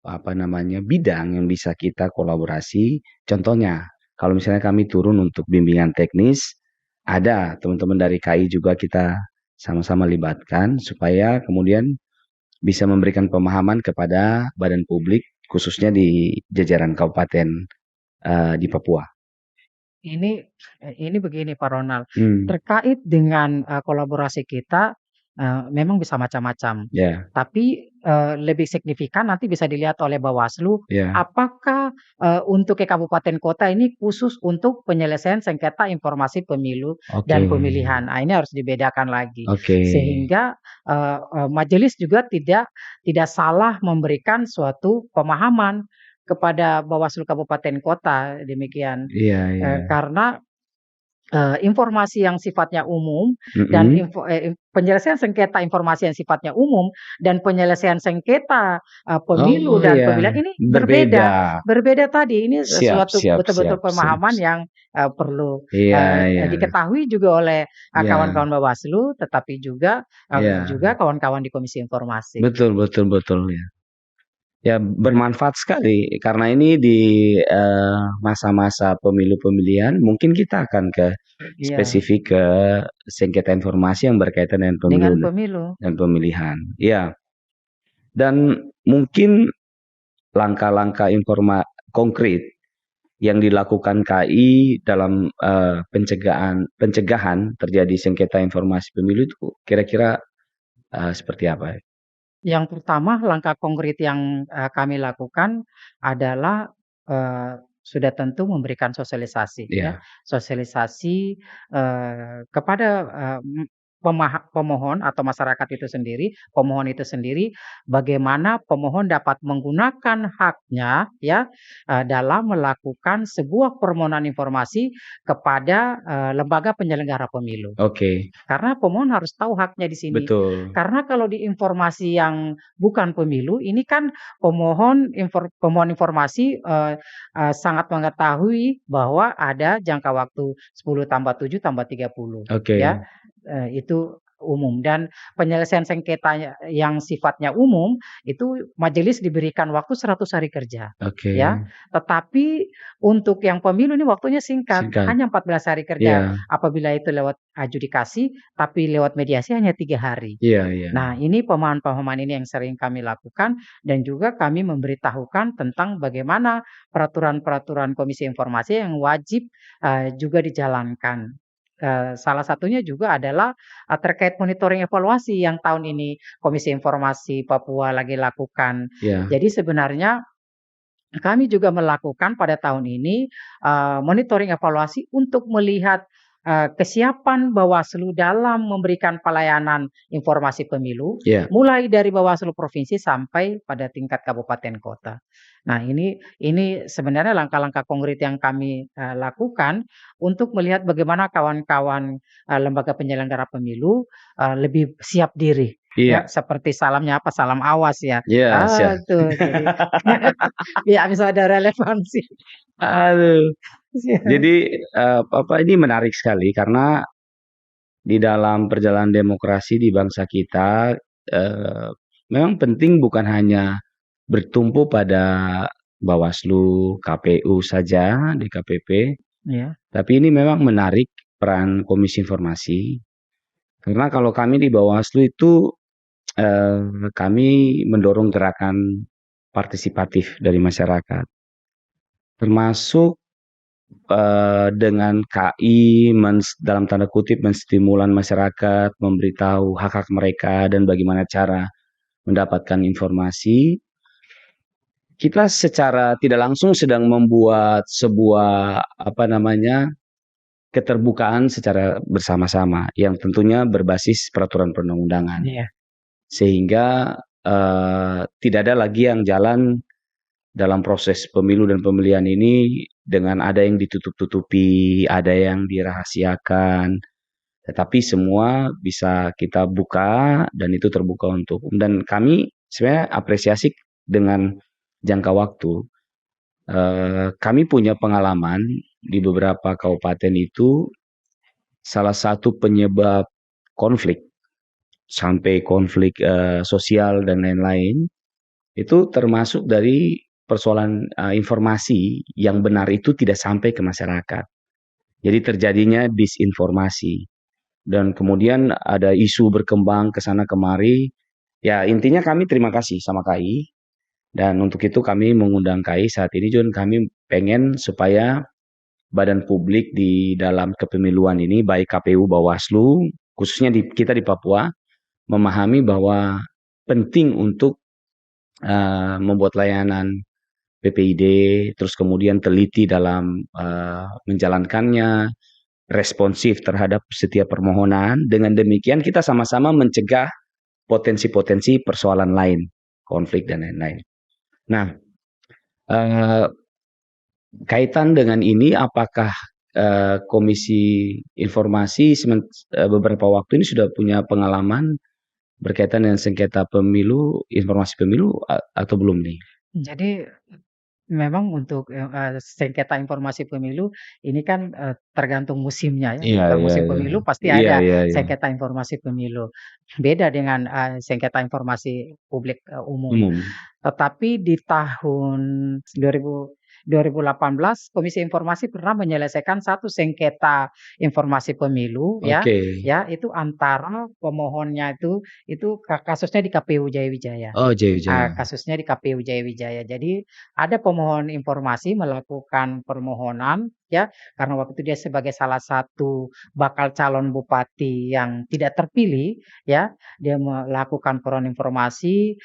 B: apa namanya bidang yang bisa kita kolaborasi? Contohnya, kalau misalnya kami turun untuk bimbingan teknis, ada teman-teman dari KI juga kita sama-sama libatkan supaya kemudian bisa memberikan pemahaman kepada badan publik khususnya di jajaran kabupaten di Papua.
A: Ini begini Pak Ronald,
B: Hmm,
A: terkait dengan, kolaborasi kita, memang bisa macam-macam.
B: ya,
A: Tapi, lebih signifikan nanti bisa dilihat oleh Bawaslu,
B: ya,
A: apakah, untuk ke kabupaten kota ini khusus untuk penyelesaian sengketa informasi pemilu
B: oke,
A: dan pemilihan. Nah, ini harus dibedakan lagi.
B: oke,
A: Sehingga, majelis juga tidak salah memberikan suatu pemahaman kepada Bawaslu kabupaten kota, demikian.
B: iya, iya,
A: Karena, informasi yang sifatnya umum dan
B: mm-mm.
A: penyelesaian sengketa informasi yang sifatnya umum dan penyelesaian sengketa, pemilu
B: Oh
A: dan
B: ya,
A: pemilihan ini
B: berbeda.
A: berbeda. Berbeda tadi, ini
B: Siap,
A: suatu
B: siap, siap,
A: betul-betul
B: siap,
A: pemahaman
B: siap.
A: yang, perlu,
B: Iya, iya,
A: diketahui juga oleh,
B: iya,
A: kawan-kawan Bawaslu, tetapi
B: iya.
A: juga kawan-kawan di Komisi Informasi.
B: Betul, betul, betul ya. Ya bermanfaat sekali karena ini di masa-masa pemilu pemilihan mungkin kita akan ke
A: Iya,
B: spesifik ke sengketa informasi yang berkaitan dengan
A: dengan
B: pemilu
A: pemilu.
B: dan pemilihan. Ya, dan mungkin langkah-langkah konkret yang dilakukan KI dalam pencegahan terjadi sengketa informasi pemilu itu kira-kira seperti apa?
A: Yang pertama langkah konkret yang, kami lakukan adalah, sudah tentu memberikan sosialisasi ya,
B: Ya,
A: sosialisasi, kepada, pemohon atau masyarakat itu sendiri, pemohon itu sendiri, bagaimana pemohon dapat menggunakan haknya ya, dalam melakukan sebuah permohonan informasi kepada, lembaga penyelenggara pemilu.
B: oke,
A: Karena pemohon harus tahu haknya di sini.
B: betul.
A: Karena kalau di informasi yang bukan pemilu, ini kan pemohon informasi, sangat mengetahui bahwa ada jangka waktu 10 tambah 7 tambah 30 ya,
B: Oke,
A: itu umum dan penyelesaian sengketanya yang sifatnya umum, itu majelis diberikan waktu 100 hari kerja,
B: oke,
A: ya. Tetapi untuk yang pemilu ini waktunya singkat,
B: singkat.
A: hanya 14 hari kerja.
B: Iya,
A: Apabila itu lewat adjudikasi, tapi lewat mediasi hanya 3 hari.
B: iya, iya.
A: Nah, ini pemahaman-pemahaman ini yang sering kami lakukan dan juga kami memberitahukan tentang bagaimana peraturan-peraturan Komisi Informasi yang wajib, juga dijalankan. salah satunya juga adalah terkait monitoring evaluasi yang tahun ini Komisi Informasi Papua lagi lakukan.
B: Ya,
A: Jadi sebenarnya kami juga melakukan pada tahun ini monitoring evaluasi untuk melihat kesiapan Bawaslu dalam memberikan pelayanan informasi pemilu,
B: ya,
A: mulai dari Bawaslu provinsi sampai pada tingkat kabupaten kota. Nah, ini sebenarnya langkah-langkah konkret yang kami lakukan untuk melihat bagaimana kawan-kawan lembaga penyelenggara pemilu lebih siap diri. Ya,
B: iya,
A: seperti salamnya apa? Salam awas ya.
B: iya,
A: Ah, tuh, jadi biar bisa ada relevansi.
B: Aduh.
A: Siap.
B: Jadi ini menarik sekali karena di dalam perjalanan demokrasi di bangsa kita eh, memang penting bukan hanya bertumpu pada Bawaslu, KPU saja, DKPP,
A: Ya,
B: tapi ini memang menarik peran Komisi Informasi karena kalau kami di Bawaslu itu kami mendorong gerakan partisipatif dari masyarakat, termasuk dengan KI dalam tanda kutip menstimulan masyarakat, memberitahu hak-hak mereka dan bagaimana cara mendapatkan informasi. Kita secara tidak langsung sedang membuat sebuah keterbukaan secara bersama-sama yang tentunya berbasis peraturan perundang-undangan.
A: iya,
B: Sehingga tidak ada lagi yang jalan dalam proses pemilu dan pemilihan ini dengan ada yang ditutup-tutupi, ada yang dirahasiakan, tetapi semua bisa kita buka dan itu terbuka untuk umum. Dan kami sebenarnya apresiasi dengan jangka waktu. Kami punya pengalaman di beberapa kabupaten itu salah satu penyebab konflik sampai konflik sosial dan lain-lain itu termasuk dari persoalan informasi yang benar itu tidak sampai ke masyarakat. Jadi terjadinya disinformasi dan kemudian ada isu berkembang ke sana kemari. Ya intinya kami terima kasih sama KAI dan untuk itu kami mengundang KAI saat ini John, kami pengen supaya badan publik di dalam kepemiluan ini baik KPU, Bawaslu, khususnya kita di Papua memahami bahwa penting untuk membuat layanan PPID, terus kemudian teliti dalam menjalankannya, responsif terhadap setiap permohonan. Dengan demikian kita sama-sama mencegah potensi-potensi persoalan lain, konflik dan lain-lain. Nah, eh, kaitan dengan ini, apakah Komisi Informasi beberapa waktu ini sudah punya pengalaman berkaitan dengan sengketa pemilu, informasi pemilu atau belum nih?
A: jadi memang untuk sengketa informasi pemilu ini kan tergantung musimnya ya.
B: Iya,
A: Kalau
B: iya,
A: musim
B: iya.
A: pemilu pasti
B: Iya,
A: ada
B: iya, iya.
A: sengketa informasi pemilu. Beda dengan sengketa informasi publik umum.
B: Umum.
A: Tetapi di tahun 2018 Komisi Informasi pernah menyelesaikan satu sengketa informasi pemilu ya,
B: Oke.
A: ya itu antara pemohonnya itu kasusnya di KPU Jayawijaya.
B: Oh, Jaya.
A: Kasusnya di KPU Jayawijaya. Jadi ada pemohon informasi melakukan permohonan ya karena waktu itu dia sebagai salah satu bakal calon bupati yang tidak terpilih ya, dia melakukan permohonan informasi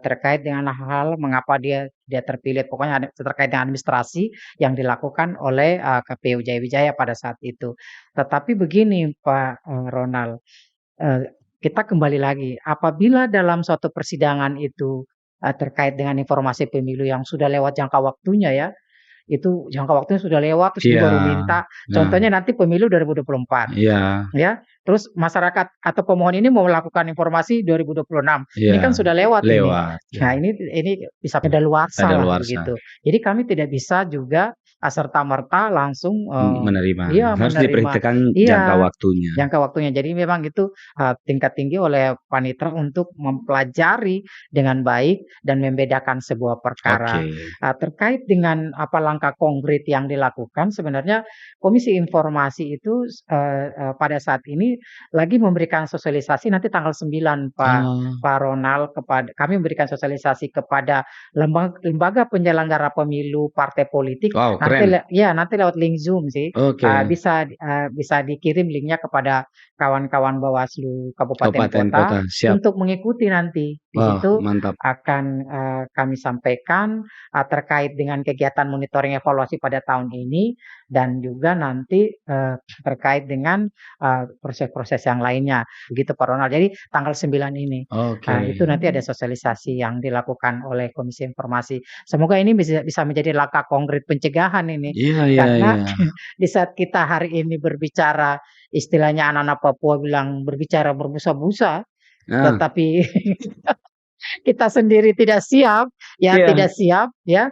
A: terkait dengan hal mengapa dia terpilih, pokoknya terkait dengan administrasi yang dilakukan oleh KPU Jayawijaya pada saat itu. Tetapi begini Pak Ronald, kita kembali lagi, apabila dalam suatu persidangan itu terkait dengan informasi pemilu yang sudah lewat jangka waktunya ya, itu jangka waktunya sudah lewat terus dia
B: Iya.
A: baru minta,
B: Nah,
A: contohnya nanti pemilu 2024.
B: iya,
A: Ya, terus masyarakat atau pemohon ini mau melakukan informasi 2026. Ini
B: iya.
A: kan sudah lewat ini.
B: Lewat, ya.
A: Nah, ini bisa kedaluarsa lah
B: Kadaluarsa.
A: begitu. Jadi kami tidak bisa juga serta-merta langsung
B: Menerima.
A: iya
B: Harus
A: menerima.
B: diperhatikan jangka
A: Iya,
B: waktunya.
A: jangka waktunya. Jadi memang itu tingkat tinggi oleh panitera untuk mempelajari dengan baik dan membedakan sebuah perkara.
B: Oke.
A: Terkait dengan apa langkah konkret yang dilakukan sebenarnya Komisi Informasi itu pada saat ini lagi memberikan sosialisasi nanti tanggal 9
B: Oh,
A: Pak Ronald kami memberikan sosialisasi kepada lembaga penyelenggara pemilu partai politik
B: wow,
A: nanti
B: keren.
A: nanti lewat link Zoom sih.
B: Oke,
A: Bisa dikirim linknya kepada kawan-kawan Bawaslu kabupaten
B: kabupaten,
A: kota
B: kota, siap.
A: untuk mengikuti nanti. Di
B: Wah,
A: situ
B: mantap.
A: akan kami sampaikan terkait dengan kegiatan monitoring evaluasi pada tahun ini dan juga nanti terkait dengan proses-proses yang lainnya. Begitu Pak Ronald. Jadi tanggal 9 ini.
B: Oke.
A: Itu nanti ada sosialisasi yang dilakukan oleh Komisi Informasi. Semoga ini bisa menjadi langkah konkret pencegahan ini.
B: Iya, iya,
A: Karena
B: iya.
A: di saat kita hari ini berbicara, istilahnya anak-anak Papua bilang berbicara berbusa-busa,
B: Nah,
A: tetapi kita sendiri
B: iya.
A: tidak siap, ya,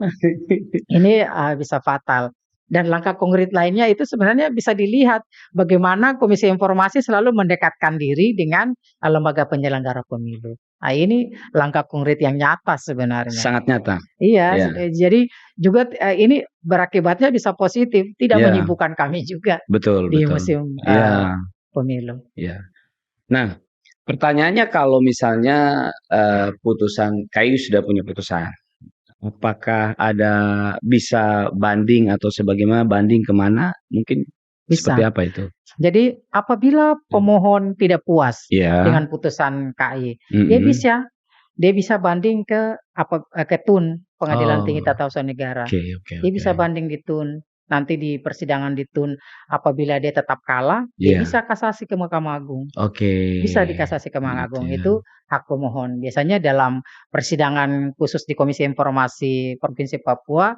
A: ini bisa fatal. Dan langkah konkret lainnya itu sebenarnya bisa dilihat bagaimana Komisi Informasi selalu mendekatkan diri dengan lembaga penyelenggara pemilu. Nah, ini langkah konkret yang nyata sebenarnya.
B: Sangat nyata.
A: Iya,
B: Iya,
A: jadi juga ini berakibatnya bisa positif, tidak
B: iya,
A: menyibukkan kami juga
B: betul,
A: di
B: betul.
A: musim
B: Iya,
A: pemilu.
B: iya. Nah, pertanyaannya kalau misalnya putusan KAI sudah punya putusan, apakah ada bisa banding atau sebagaimana banding kemana? Mungkin seperti
A: Bisa.
B: apa itu?
A: Jadi apabila pemohon tidak puas
B: Iya.
A: dengan putusan KAI, dia
B: Mm-mm.
A: bisa dia bisa banding ke TUN, Pengadilan Tinggi
B: Oh,
A: Tata Usaha Negara.
B: oke, oke,
A: Dia
B: oke.
A: bisa banding di TUN. Nanti di persidangan di TUN, apabila dia tetap kalah, dia
B: Iya,
A: bisa kasasi ke Mahkamah Agung.
B: oke.
A: Bisa dikasasi ke Mahkamah
B: Gitu
A: Agung,
B: ya.
A: itu hak pemohon. Biasanya dalam persidangan khusus di Komisi Informasi Provinsi Papua,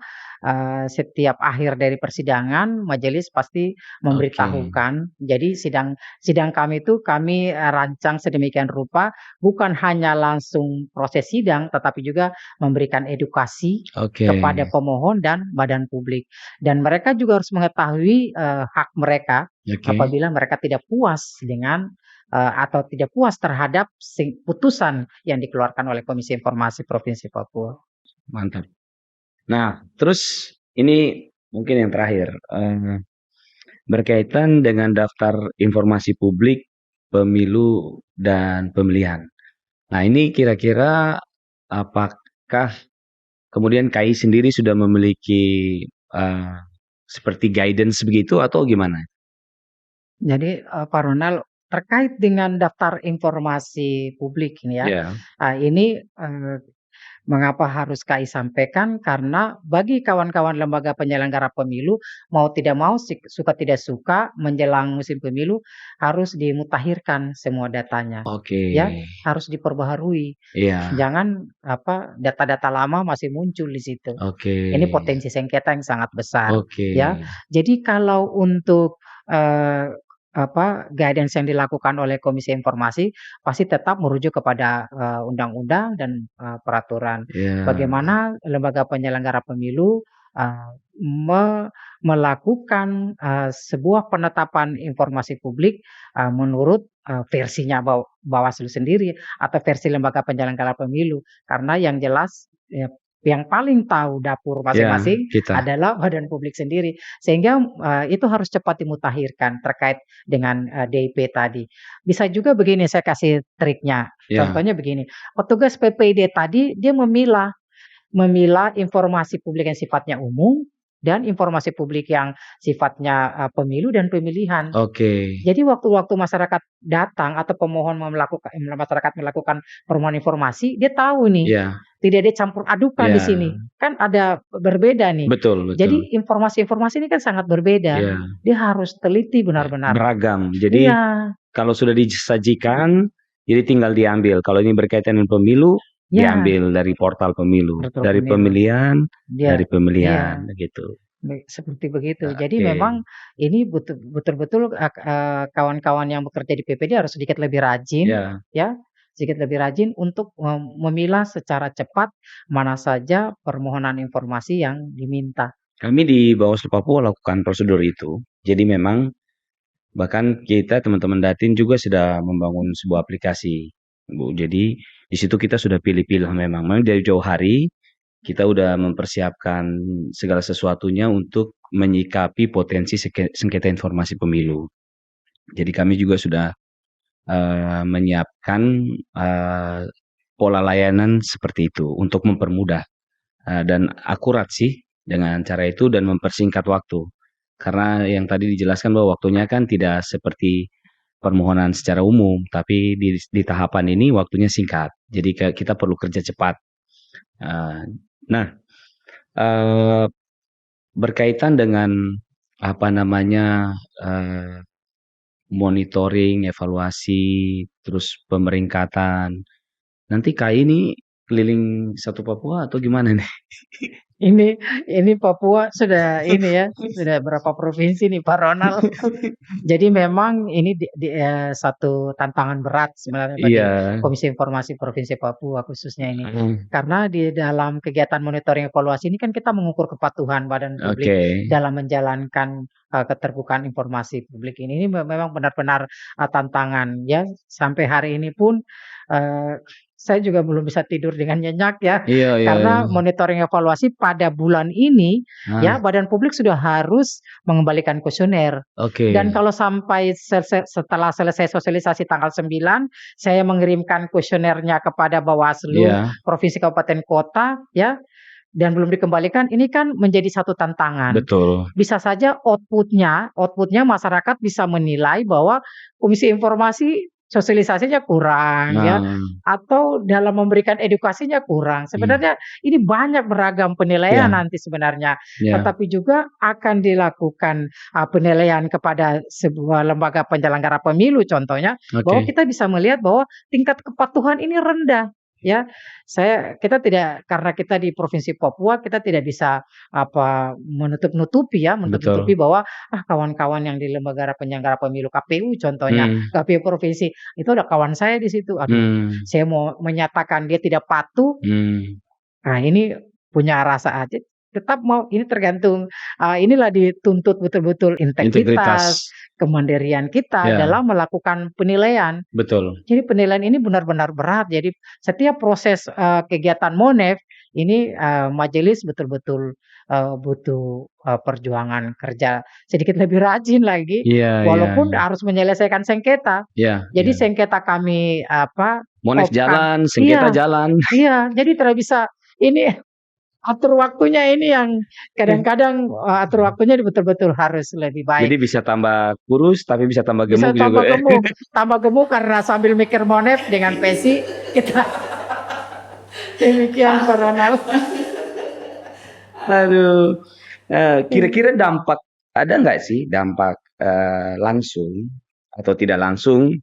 A: setiap akhir dari persidangan majelis pasti
B: Oke,
A: memberitahukan. Jadi sidang sidang kami itu kami rancang sedemikian rupa, bukan hanya langsung proses sidang, tetapi juga memberikan edukasi
B: oke,
A: kepada pemohon dan badan publik. Dan mereka juga harus mengetahui hak mereka
B: oke.
A: apabila mereka tidak puas dengan atau tidak puas terhadap putusan yang dikeluarkan oleh Komisi Informasi Provinsi Papua.
B: Mantap. Nah, terus ini mungkin yang terakhir, berkaitan dengan daftar informasi publik pemilu dan pemilihan. Nah, ini kira-kira apakah kemudian KAI sendiri sudah memiliki eh, seperti guidance begitu atau gimana?
A: Jadi Pak Ronald terkait dengan daftar informasi publik ini ya,
B: Ya,
A: ini mengapa harus KAI sampaikan? Karena bagi kawan-kawan lembaga penyelenggara pemilu, mau tidak mau, suka tidak suka, menjelang musim pemilu harus dimutakhirkan semua datanya.
B: oke.
A: Ya, harus diperbaharui.
B: Iya,
A: Jangan data-data lama masih muncul di situ.
B: oke.
A: Ini potensi sengketa yang sangat besar,
B: Oke.
A: ya. Jadi kalau untuk eee, guidance yang dilakukan oleh Komisi Informasi pasti tetap merujuk kepada undang-undang dan peraturan.
B: Ya,
A: Bagaimana lembaga penyelenggara pemilu eee, melakukan sebuah penetapan informasi publik menurut versinya Bawaslu sendiri atau versi lembaga penyelenggara pemilu. Karena yang jelas yang paling tahu dapur
B: ya,
A: masing-masing
B: kita.
A: adalah badan publik sendiri. Sehingga itu harus cepat dimutakhirkan terkait dengan DIP tadi. Bisa juga begini saya kasih triknya.
B: Ya,
A: Contohnya begini, petugas PPID tadi dia memilah memilah informasi publik yang sifatnya umum dan informasi publik yang sifatnya pemilu dan pemilihan.
B: oke.
A: Jadi waktu-waktu masyarakat datang atau masyarakat melakukan permohonan informasi, dia tahu nih,
B: Ya,
A: tidak ada campur adukan di sini.
B: ya,
A: Kan ada berbeda nih.
B: betul, betul.
A: Jadi informasi-informasi ini kan sangat berbeda.
B: Ya,
A: Dia harus teliti
B: ya,
A: benar-benar.
B: beragam. Jadi
A: Iya,
B: kalau sudah disajikan, jadi tinggal diambil. Kalau ini berkaitan dengan pemilu,
A: ya,
B: diambil dari portal pemilu,
A: betul
B: dari
A: pemilu.
B: pemilihan,
A: Dia,
B: dari pemilihan,
A: iya.
B: gitu.
A: Seperti begitu. Jadi
B: Oke,
A: memang ini betul-betul kawan-kawan yang bekerja di PPD harus sedikit lebih rajin,
B: ya.
A: ya, sedikit lebih rajin untuk memilah secara cepat mana saja permohonan informasi yang diminta.
B: Kami di Bawaslu Papua lakukan prosedur itu. Jadi memang bahkan kita teman-teman Datin juga sudah membangun sebuah aplikasi, Bu. Jadi di situ kita sudah pilih-pilih memang. Memang dari jauh hari kita udah mempersiapkan segala sesuatunya untuk menyikapi potensi sengketa informasi pemilu. Jadi kami juga sudah menyiapkan eh, pola layanan seperti itu untuk mempermudah dan akurat sih. dengan cara itu dan mempersingkat waktu. Karena yang tadi dijelaskan bahwa waktunya kan tidak seperti permohonan secara umum, tapi di tahapan ini waktunya singkat. Jadi kita perlu kerja cepat. Uh, nah, uh, berkaitan dengan apa namanya monitoring, evaluasi, terus pemeringkatan. Nanti KAI ini keliling satu Papua atau gimana nih?
A: Ini ini Papua sudah ini ya, sudah berapa provinsi nih Pak Ronald. Jadi memang ini satu tantangan berat sebenarnya bagi
B: Iya.
A: Komisi Informasi Provinsi Papua khususnya ini.
B: Hmm.
A: Karena di dalam kegiatan monitoring evaluasi ini kan kita mengukur kepatuhan badan publik
B: Oke.
A: dalam menjalankan keterbukaan informasi publik ini. Ini memang benar-benar tantangan ya. Sampai hari ini pun saya juga belum bisa tidur dengan nyenyak ya.
B: Iya, iya,
A: Karena
B: iya.
A: monitoring evaluasi pada bulan ini ya
B: Ah,
A: badan publik sudah harus mengembalikan kuesioner. Dan
B: oke.
A: kalau sampai setelah selesai sosialisasi tanggal 9, saya mengirimkan kuesionernya kepada Bawaslu
B: Iya,
A: provinsi kabupaten kota ya dan belum dikembalikan, ini kan menjadi satu tantangan.
B: betul.
A: Bisa saja outputnya masyarakat bisa menilai bahwa Komisi Informasi sosialisasinya kurang ya,
B: Nah,
A: atau dalam memberikan edukasinya kurang.
B: hmm.
A: Sebenarnya ini banyak beragam penilaian
B: Iya,
A: nanti sebenarnya,
B: iya.
A: tetapi juga akan dilakukan penilaian kepada sebuah lembaga penyelenggara pemilu contohnya, bahwa
B: Oke.
A: kita bisa melihat bahwa tingkat kepatuhan ini rendah. Ya, kita tidak karena kita di Provinsi Papua kita tidak bisa menutup-nutupi
B: Betul.
A: bahwa kawan-kawan yang di lembaga penyelenggara pemilu KPU contohnya,
B: Hmm.
A: KPU provinsi itu ada kawan saya di situ. Aduh,
B: Hmm.
A: saya mau menyatakan dia tidak patuh.
B: Hmm.
A: Nah, ini punya rasa aja tetap mau ini tergantung inilah dituntut betul-betul integritas,
B: Integritas.
A: kemandirian kita
B: Ya,
A: dalam melakukan penilaian.
B: betul.
A: Jadi penilaian ini benar-benar berat. Jadi setiap proses kegiatan Monef ini majelis betul-betul butuh perjuangan kerja sedikit lebih rajin lagi,
B: Iya, iya,
A: walaupun
B: iya.
A: harus menyelesaikan sengketa.
B: Iya,
A: Jadi
B: iya.
A: sengketa kami
B: Monef
A: kopkan,
B: jalan, sengketa
A: iya,
B: jalan.
A: iya. Jadi tidak bisa ini atur waktunya ini yang kadang-kadang atur waktunya betul-betul harus lebih baik.
B: Jadi bisa tambah kurus, tapi bisa tambah
A: Bisa
B: gemuk juga ya.
A: tambah gemuk karena sambil mikir Monef dengan pesi kita demikian Pak Ronald.
B: Aduh. Kira-kira ada nggak sih dampak langsung atau tidak langsung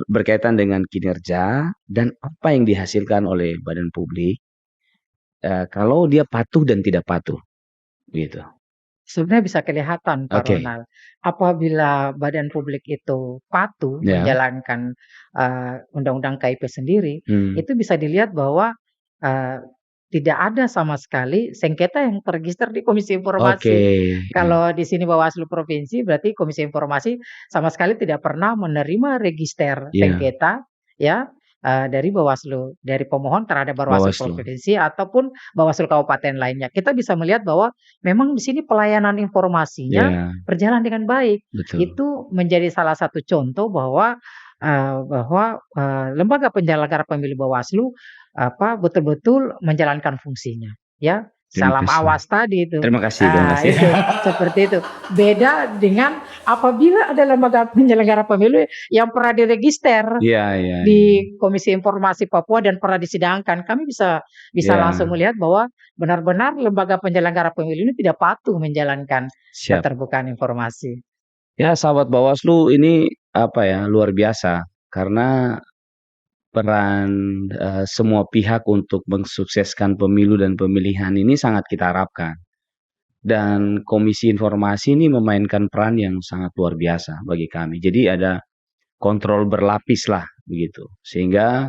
B: berkaitan dengan kinerja dan apa yang dihasilkan oleh badan publik kalau dia patuh dan tidak patuh, gitu.
A: Sebenarnya bisa kelihatan Pak
B: Oke,
A: Ronald, apabila badan publik itu patuh
B: ya.
A: menjalankan undang-undang KIP sendiri,
B: Hmm.
A: itu bisa dilihat bahwa eee, tidak ada sama sekali sengketa yang terregister di Komisi
B: Oke,
A: Informasi.
B: ya.
A: Kalau di sini Bawaslu provinsi, berarti Komisi Informasi sama sekali tidak pernah menerima register
B: Iya,
A: sengketa ya dari Bawaslu, dari pemohon terhadap Bawaslu
B: Bawaslu.
A: provinsi ataupun Bawaslu kabupaten lainnya. Kita bisa melihat bahwa memang di sini pelayanan informasinya
B: Ya,
A: berjalan dengan baik.
B: betul.
A: Itu menjadi salah satu contoh bahwa lembaga penyelenggara pemilu Bawaslu betul-betul menjalankan fungsinya, ya.
B: Terima
A: Salam
B: kasih.
A: awas tadi itu.
B: Terima kasih, terima kasih.
A: Itu seperti itu. Beda dengan apabila ada lembaga penyelenggara pemilu yang pernah diregister
B: Iya, iya, iya.
A: di Komisi Informasi Papua dan pernah disidangkan, kami bisa langsung
B: Ya,
A: melihat bahwa benar-benar lembaga penyelenggara pemilu ini tidak patuh menjalankan
B: siap.
A: keterbukaan informasi.
B: Ya, sahabat Bawaslu ini apa ya, luar biasa karena peran semua pihak untuk mensukseskan pemilu dan pemilihan ini sangat kita harapkan. Dan Komisi Informasi ini memainkan peran yang sangat luar biasa bagi kami. Jadi ada kontrol berlapis lah begitu. Sehingga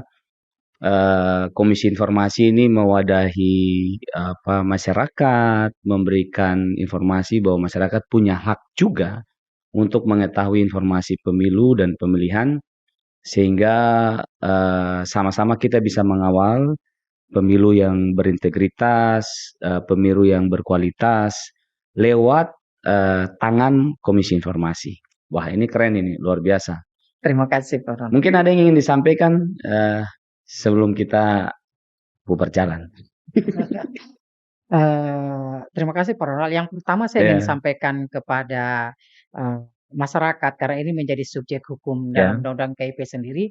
B: Komisi Informasi ini mewadahi masyarakat, memberikan informasi bahwa masyarakat punya hak juga untuk mengetahui informasi pemilu dan pemilihan sehingga sama-sama kita bisa mengawal pemilu yang berintegritas, pemilu yang berkualitas lewat tangan Komisi Informasi. Wah, ini keren ini, luar biasa.
A: Terima kasih Pak Ron.
B: Mungkin ada yang ingin disampaikan sebelum kita bubar jalan.
A: Terima kasih Pak Ronald. Yang pertama saya ingin
B: Ya,
A: sampaikan kepada, masyarakat karena ini menjadi subjek hukum
B: ya,
A: dalam Undang-Undang KIP sendiri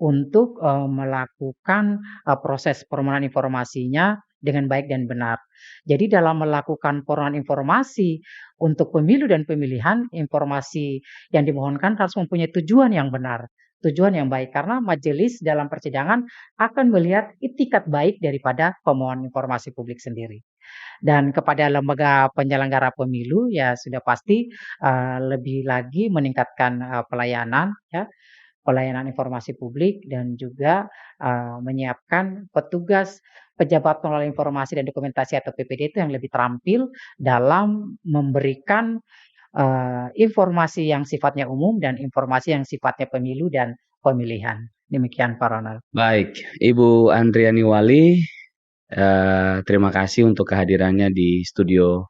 A: untuk, melakukan, proses permohonan informasinya dengan baik dan benar. Jadi dalam melakukan permohonan informasi untuk pemilu dan pemilihan, informasi yang dimohonkan harus mempunyai tujuan yang benar, tujuan yang baik. Karena majelis dalam persidangan akan melihat itikat baik daripada pemohon informasi publik sendiri. Dan kepada lembaga penyelenggara pemilu ya sudah pasti, lebih lagi meningkatkan, pelayanan ya, pelayanan informasi publik dan juga, menyiapkan petugas pejabat pengelola informasi dan dokumentasi atau PPD itu yang lebih terampil dalam memberikan, informasi yang sifatnya umum dan informasi yang sifatnya pemilu dan pemilihan. Demikian Pak Ronald.
B: baik. Ibu Andriani Wali, terima kasih untuk kehadirannya di studio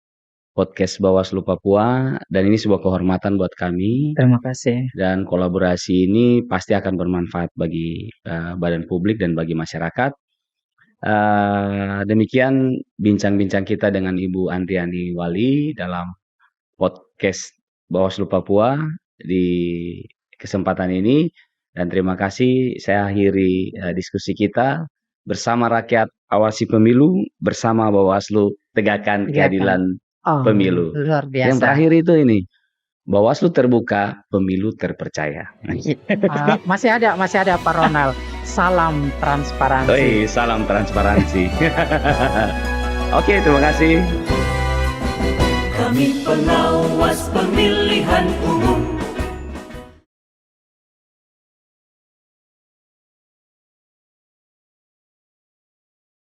B: podcast Bawaslu Papua, dan ini sebuah kehormatan buat kami,
A: Terima kasih.
B: dan kolaborasi ini pasti akan bermanfaat bagi badan publik dan bagi masyarakat. Demikian bincang-bincang kita dengan Ibu Andriani Wali dalam podcast Bawaslu Papua di kesempatan ini, dan terima kasih. Saya akhiri diskusi kita bersama rakyat, awasi pemilu, bersama Bawaslu tegakkan keadilan
A: Oh,
B: pemilu.
A: luar
B: Yang
A: biasa.
B: terakhir itu ini, Bawaslu terbuka, pemilu terpercaya.
A: Masih ada Pak Ronald. Salam transparansi.
B: Salam transparansi. Oke, terima kasih.
C: Kami pengawas pemilihan umum